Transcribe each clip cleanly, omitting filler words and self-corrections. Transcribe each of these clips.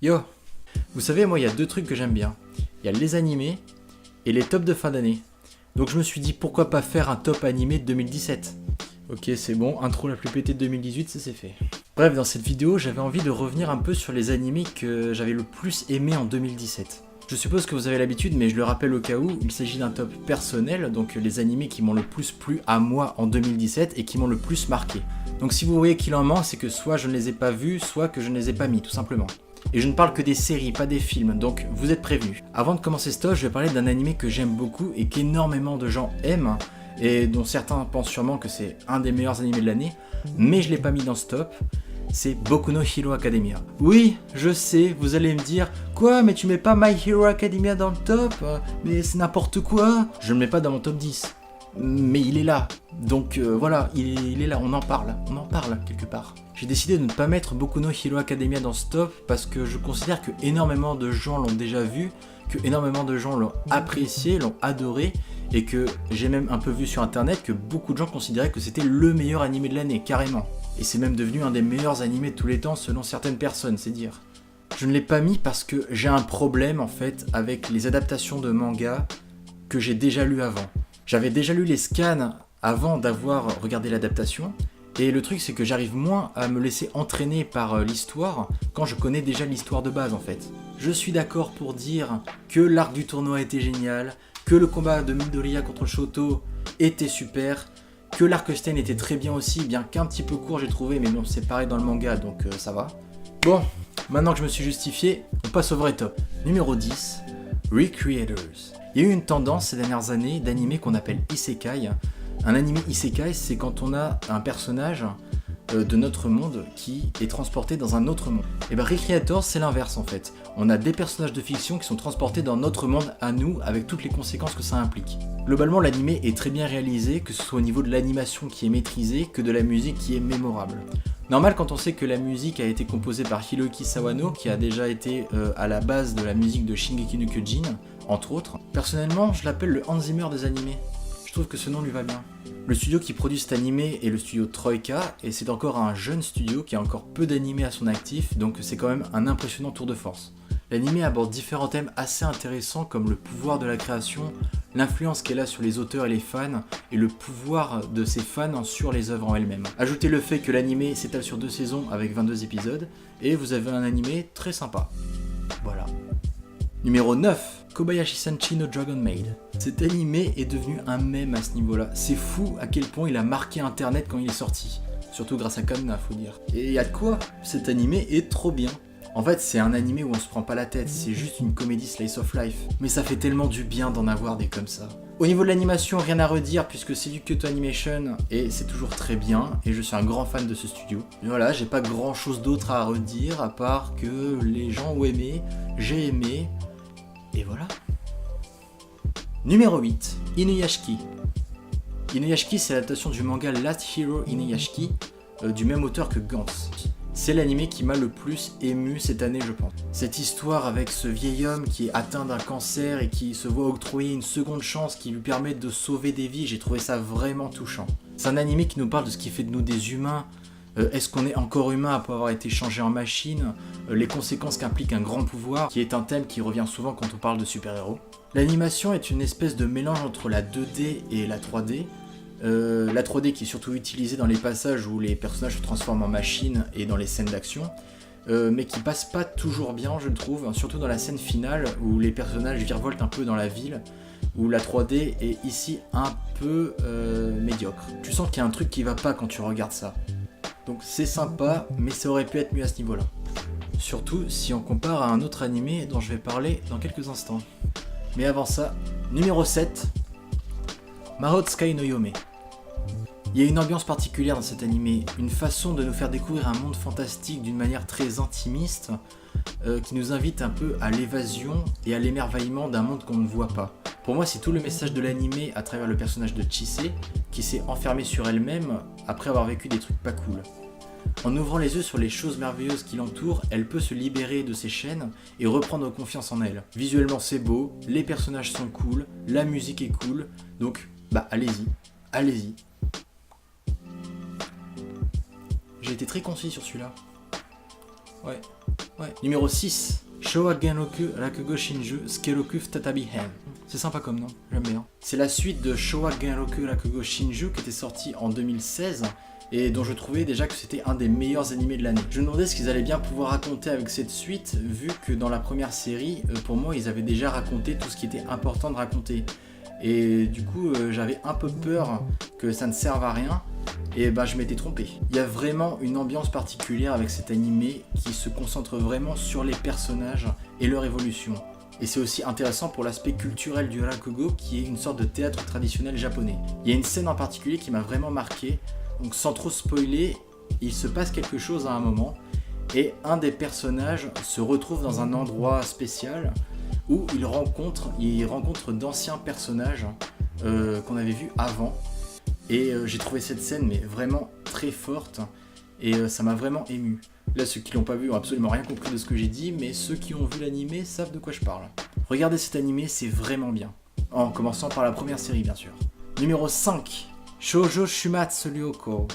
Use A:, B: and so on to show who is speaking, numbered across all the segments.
A: Yo, vous savez, moi, il y a deux trucs que j'aime bien. Il y a les animés et les tops de fin d'année. Donc je me suis dit, pourquoi pas faire un top animé de 2017. Ok, c'est bon, intro la plus pétée de 2018, ça c'est fait. Bref, dans cette vidéo, j'avais envie de revenir un peu sur les animés que j'avais le plus aimé en 2017. Je suppose que vous avez l'habitude, mais je le rappelle au cas où, il s'agit d'un top personnel, donc les animés qui m'ont le plus plu à moi en 2017 et qui m'ont le plus marqué. Donc si vous voyez qu'il en manque, c'est que soit je ne les ai pas vus, soit que je ne les ai pas mis, tout simplement. Et je ne parle que des séries, pas des films, donc vous êtes prévenus. Avant de commencer ce top, je vais parler d'un animé que j'aime beaucoup et qu'énormément de gens aiment, et dont certains pensent sûrement que c'est un des meilleurs animés de l'année, mais je l'ai pas mis dans ce top. C'est Boku no Hero Academia. Oui, je sais, vous allez me dire, quoi, mais tu mets pas My Hero Academia dans le top? Mais c'est n'importe quoi. Je ne le mets pas dans mon top 10. Mais il est là. Donc voilà, il est là, on en parle quelque part. J'ai décidé de ne pas mettre Boku no Hero Academia dans ce top parce que je considère que énormément de gens l'ont déjà vu, que énormément de gens l'ont apprécié, l'ont adoré, et que j'ai même un peu vu sur internet que beaucoup de gens considéraient que c'était le meilleur animé de l'année, carrément. Et c'est même devenu un des meilleurs animés de tous les temps selon certaines personnes, c'est dire. Je ne l'ai pas mis parce que j'ai un problème en fait avec les adaptations de manga que j'ai déjà lues avant. J'avais déjà lu les scans avant d'avoir regardé l'adaptation, et le truc c'est que j'arrive moins à me laisser entraîner par l'histoire quand je connais déjà l'histoire de base en fait. Je suis d'accord pour dire que l'arc du tournoi était génial, que le combat de Midoriya contre Shoto était super, que l'arc Stein était très bien aussi, bien qu'un petit peu court j'ai trouvé, mais bon c'est pareil dans le manga donc ça va. Bon, maintenant que je me suis justifié, on passe au vrai top. Numéro 10, Recreators. Il y a eu une tendance ces dernières années d'animés qu'on appelle Isekai. Un anime Isekai, c'est quand on a un personnage de notre monde qui est transporté dans un autre monde. Et bien Recreators, c'est l'inverse en fait. On a des personnages de fiction qui sont transportés dans notre monde à nous, avec toutes les conséquences que ça implique. Globalement, l'animé est très bien réalisé, que ce soit au niveau de l'animation qui est maîtrisée, que de la musique qui est mémorable. Normal quand on sait que la musique a été composée par Hiroki Sawano, qui a déjà été à la base de la musique de Shingeki no Kyojin, entre autres. Personnellement, je l'appelle le Hans Zimmer des animés. Je trouve que ce nom lui va bien. Le studio qui produit cet animé est le studio Troika, et c'est encore un jeune studio qui a encore peu d'animés à son actif, donc c'est quand même un impressionnant tour de force. L'animé aborde différents thèmes assez intéressants comme le pouvoir de la création, l'influence qu'elle a sur les auteurs et les fans, et le pouvoir de ces fans sur les œuvres en elles-mêmes. Ajoutez le fait que l'animé s'étale sur 2 saisons avec 22 épisodes, et vous avez un animé très sympa. Voilà. Numéro 9, Kobayashi Sanchi no Dragon Maid. Cet animé est devenu un mème à ce niveau-là. C'est fou à quel point il a marqué internet quand il est sorti. Surtout grâce à Kanna, faut dire. Et y a de quoi? Cet animé est trop bien. En fait, c'est un animé où on se prend pas la tête, c'est juste une comédie slice of life. Mais ça fait tellement du bien d'en avoir des comme ça. Au niveau de l'animation, rien à redire puisque c'est du Kyoto Animation et c'est toujours très bien et je suis un grand fan de ce studio. Et voilà, j'ai pas grand chose d'autre à redire à part que les gens ont aimé, j'ai aimé, et voilà. Numéro 8, Inuyashiki. Inuyashiki, c'est l'adaptation du manga Last Hero Inuyashiki, du même auteur que Gantz. C'est l'anime qui m'a le plus ému cette année, je pense. Cette histoire avec ce vieil homme qui est atteint d'un cancer et qui se voit octroyer une seconde chance qui lui permet de sauver des vies, j'ai trouvé ça vraiment touchant. C'est un anime qui nous parle de ce qui fait de nous des humains. Est-ce qu'on est encore humain après avoir été changé en machine? Les conséquences qu'implique un grand pouvoir, qui est un thème qui revient souvent quand on parle de super-héros. L'animation est une espèce de mélange entre la 2D et la 3D. La 3D qui est surtout utilisée dans les passages où les personnages se transforment en machines et dans les scènes d'action, mais qui passe pas toujours bien, je trouve, surtout dans la scène finale où les personnages virevoltent un peu dans la ville, où la 3D est ici un peu médiocre. Tu sens qu'il y a un truc qui va pas quand tu regardes ça. Donc c'est sympa, mais ça aurait pu être mieux à ce niveau-là. Surtout si on compare à un autre animé dont je vais parler dans quelques instants. Mais avant ça, numéro 7, Mahou Sky no Yome. Il y a une ambiance particulière dans cet animé, une façon de nous faire découvrir un monde fantastique d'une manière très intimiste, qui nous invite un peu à l'évasion et à l'émerveillement d'un monde qu'on ne voit pas. Pour moi, c'est tout le message de l'animé à travers le personnage de Chise, qui s'est enfermée sur elle-même après avoir vécu des trucs pas cool. En ouvrant les yeux sur les choses merveilleuses qui l'entourent, elle peut se libérer de ses chaînes et reprendre confiance en elle. Visuellement c'est beau, les personnages sont cool, la musique est cool, donc bah allez-y, allez-y. J'ai été très concis sur celui-là. Ouais. Ouais. Numéro 6. Showa-genroku Rakugo Shinju Skeroku Futatabi Hen. C'est sympa comme nom, j'aime bien. C'est la suite de Showa-genroku Rakugo Shinju qui était sorti en 2016 et dont je trouvais déjà que c'était un des meilleurs animés de l'année. Je me demandais ce qu'ils allaient bien pouvoir raconter avec cette suite, vu que dans la première série, pour moi, ils avaient déjà raconté tout ce qui était important de raconter. Et du coup, j'avais un peu peur que ça ne serve à rien, et ben je m'étais trompé. Il y a vraiment une ambiance particulière avec cet animé qui se concentre vraiment sur les personnages et leur évolution. Et c'est aussi intéressant pour l'aspect culturel du Rakugo, qui est une sorte de théâtre traditionnel japonais. Il y a une scène en particulier qui m'a vraiment marqué, donc sans trop spoiler, il se passe quelque chose à un moment, et un des personnages se retrouve dans un endroit spécial, où il rencontre d'anciens personnages qu'on avait vus avant. Et j'ai trouvé cette scène mais vraiment très forte et ça m'a vraiment ému. Là, ceux qui l'ont pas vu ont absolument rien compris de ce que j'ai dit, mais ceux qui ont vu l'animé savent de quoi je parle. Regardez cet animé, c'est vraiment bien. En commençant par la première série, bien sûr. Numéro 5. Shoujo Shumatsu Ryoko.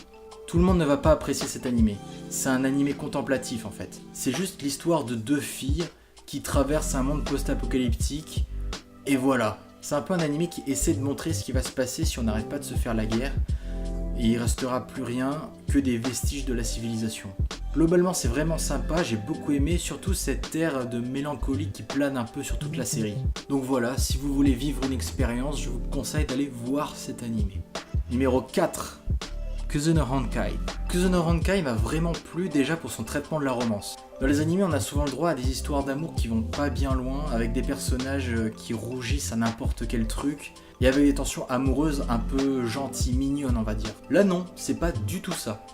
A: Tout le monde ne va pas apprécier cet animé. C'est un animé contemplatif en fait. C'est juste l'histoire de deux filles qui traverse un monde post-apocalyptique, et voilà. C'est un peu un animé qui essaie de montrer ce qui va se passer si on n'arrête pas de se faire la guerre, et il restera plus rien que des vestiges de la civilisation. Globalement, c'est vraiment sympa, j'ai beaucoup aimé, surtout cette air de mélancolie qui plane un peu sur toute la série. Donc voilà, si vous voulez vivre une expérience, je vous conseille d'aller voir cet animé. Numéro 4. Kuzuno Honkai. Kuzuno Honkai m'a vraiment plu déjà pour son traitement de la romance. Dans les animés, on a souvent le droit à des histoires d'amour qui vont pas bien loin, avec des personnages qui rougissent à n'importe quel truc, et avec des tensions amoureuses un peu gentilles, mignonnes on va dire. Là non, c'est pas du tout ça.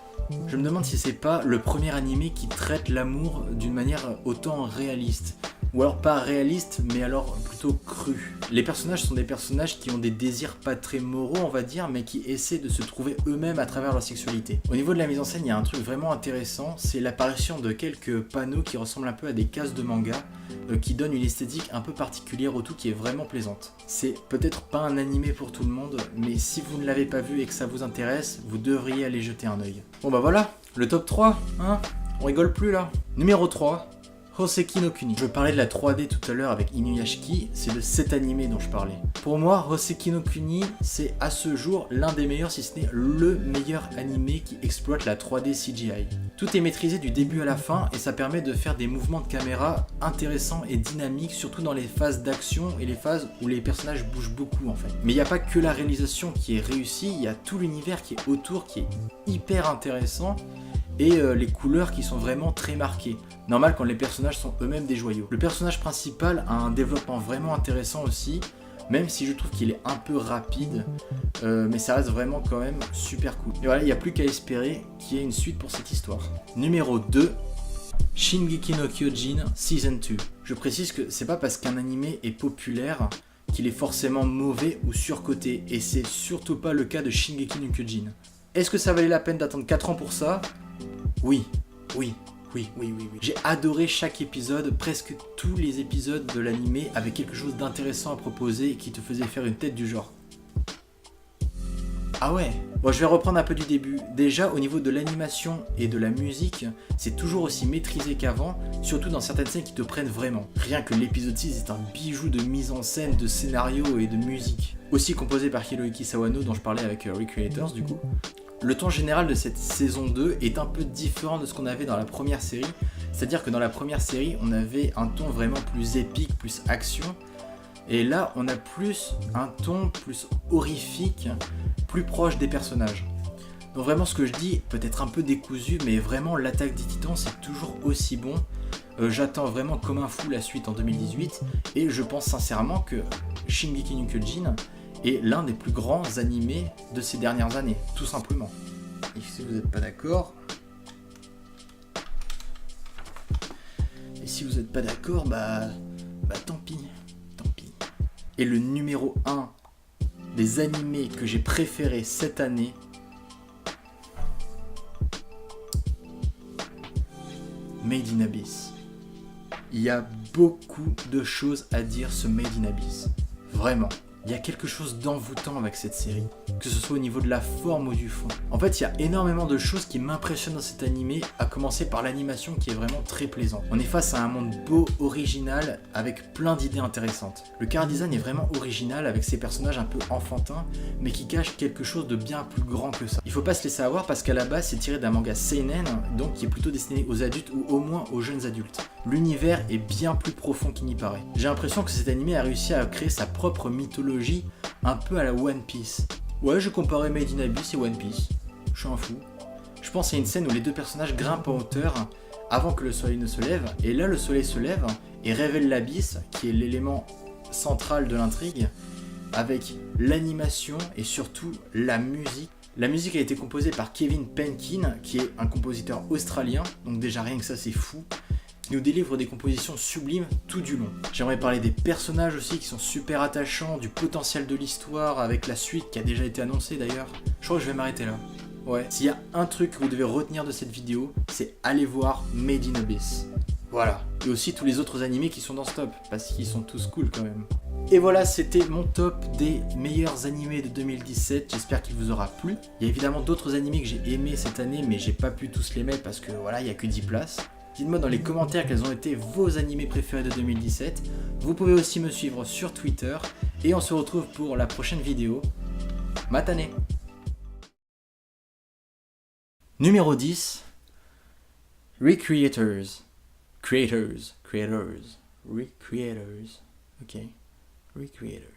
A: Je me demande si c'est pas le premier animé qui traite l'amour d'une manière autant réaliste. Ou alors pas réaliste, mais alors plutôt cru. Les personnages sont des personnages qui ont des désirs pas très moraux, on va dire, mais qui essaient de se trouver eux-mêmes à travers leur sexualité. Au niveau de la mise en scène, il y a un truc vraiment intéressant, c'est l'apparition de quelques panneaux qui ressemblent un peu à des cases de manga, qui donnent une esthétique un peu particulière au tout qui est vraiment plaisante. C'est peut-être pas un animé pour tout le monde, mais si vous ne l'avez pas vu et que ça vous intéresse, vous devriez aller jeter un œil. Bon bah voilà, le top 3, hein, on rigole plus là. Numéro 3. Hoseki no Kuni. Je parlais de la 3D tout à l'heure avec Inuyashiki, c'est de cet animé dont je parlais. Pour moi, Hoseki no Kuni, c'est à ce jour l'un des meilleurs, si ce n'est le meilleur animé qui exploite la 3D CGI. Tout est maîtrisé du début à la fin et ça permet de faire des mouvements de caméra intéressants et dynamiques, surtout dans les phases d'action et les phases où les personnages bougent beaucoup en fait. Mais il n'y a pas que la réalisation qui est réussie, il y a tout l'univers qui est autour qui est hyper intéressant. Et les couleurs qui sont vraiment très marquées. Normal quand les personnages sont eux-mêmes des joyaux. Le personnage principal a un développement vraiment intéressant aussi, même si je trouve qu'il est un peu rapide, mais ça reste vraiment quand même super cool. Et voilà, il n'y a plus qu'à espérer qu'il y ait une suite pour cette histoire. Numéro 2, Shingeki no Kyojin Season 2. Je précise que c'est pas parce qu'un animé est populaire qu'il est forcément mauvais ou surcoté, et c'est surtout pas le cas de Shingeki no Kyojin. Est-ce que ça valait la peine d'attendre 4 ans pour ça ? Oui. J'ai adoré chaque épisode, presque tous les épisodes de l'animé avaient quelque chose d'intéressant à proposer et qui te faisait faire une tête du genre. Ah ouais. Bon, je vais reprendre un peu du début. Déjà, au niveau de l'animation et de la musique, c'est toujours aussi maîtrisé qu'avant, surtout dans certaines scènes qui te prennent vraiment. Rien que l'épisode 6 est un bijou de mise en scène, de scénario et de musique. Aussi composé par Hiroyuki Sawano, dont je parlais avec Recreators du coup. Le ton général de cette saison 2 est un peu différent de ce qu'on avait dans la première série. C'est-à-dire que dans la première série, on avait un ton vraiment plus épique, plus action. Et là, on a plus un ton plus horrifique, plus proche des personnages. Donc vraiment, ce que je dis peut être un peu décousu, mais vraiment, l'attaque des Titans, c'est toujours aussi bon. J'attends vraiment comme un fou la suite en 2018. Et je pense sincèrement que Shingeki no Kyojin est l'un des plus grands animés de ces dernières années, tout simplement. Et si vous n'êtes pas d'accord... bah tant pis. Et le numéro 1 des animés que j'ai préféré cette année, Made in Abyss. Il y a beaucoup de choses à dire ce Made in Abyss. Vraiment. Il y a quelque chose d'envoûtant avec cette série, que ce soit au niveau de la forme ou du fond. En fait, il y a énormément de choses qui m'impressionnent dans cet animé, à commencer par l'animation qui est vraiment très plaisante. On est face à un monde beau, original, avec plein d'idées intéressantes. Le chara design est vraiment original avec ses personnages un peu enfantins, mais qui cachent quelque chose de bien plus grand que ça. Il faut pas se laisser avoir parce qu'à la base, c'est tiré d'un manga seinen, donc qui est plutôt destiné aux adultes ou au moins aux jeunes adultes. L'univers est bien plus profond qu'il n'y paraît. J'ai l'impression que cet animé a réussi à créer sa propre mythologie, un peu à la One Piece. Ouais, je comparais Made in Abyss et One Piece. Je suis un fou. Je pense à une scène où les deux personnages grimpent en hauteur avant que le soleil ne se lève, et là le soleil se lève et révèle l'abysse, qui est l'élément central de l'intrigue, avec l'animation et surtout la musique. La musique a été composée par Kevin Penkin, qui est un compositeur australien, donc déjà rien que ça c'est fou, qui nous délivre des compositions sublimes tout du long. J'aimerais parler des personnages aussi qui sont super attachants, du potentiel de l'histoire avec la suite qui a déjà été annoncée d'ailleurs. Je crois que je vais m'arrêter là. Ouais, s'il y a un truc que vous devez retenir de cette vidéo, c'est aller voir Made in Abyss. Voilà. Et aussi tous les autres animés qui sont dans ce top, parce qu'ils sont tous cool quand même. Et voilà, c'était mon top des meilleurs animés de 2017, j'espère qu'il vous aura plu. Il y a évidemment d'autres animés que j'ai aimés cette année, mais j'ai pas pu tous les mettre parce que voilà, il n'y a que 10 places. Dites-moi dans les commentaires quels ont été vos animés préférés de 2017. Vous pouvez aussi me suivre sur Twitter, et on se retrouve pour la prochaine vidéo. Matane! Numéro 10. Recreators. Creators. Ok. Recreators.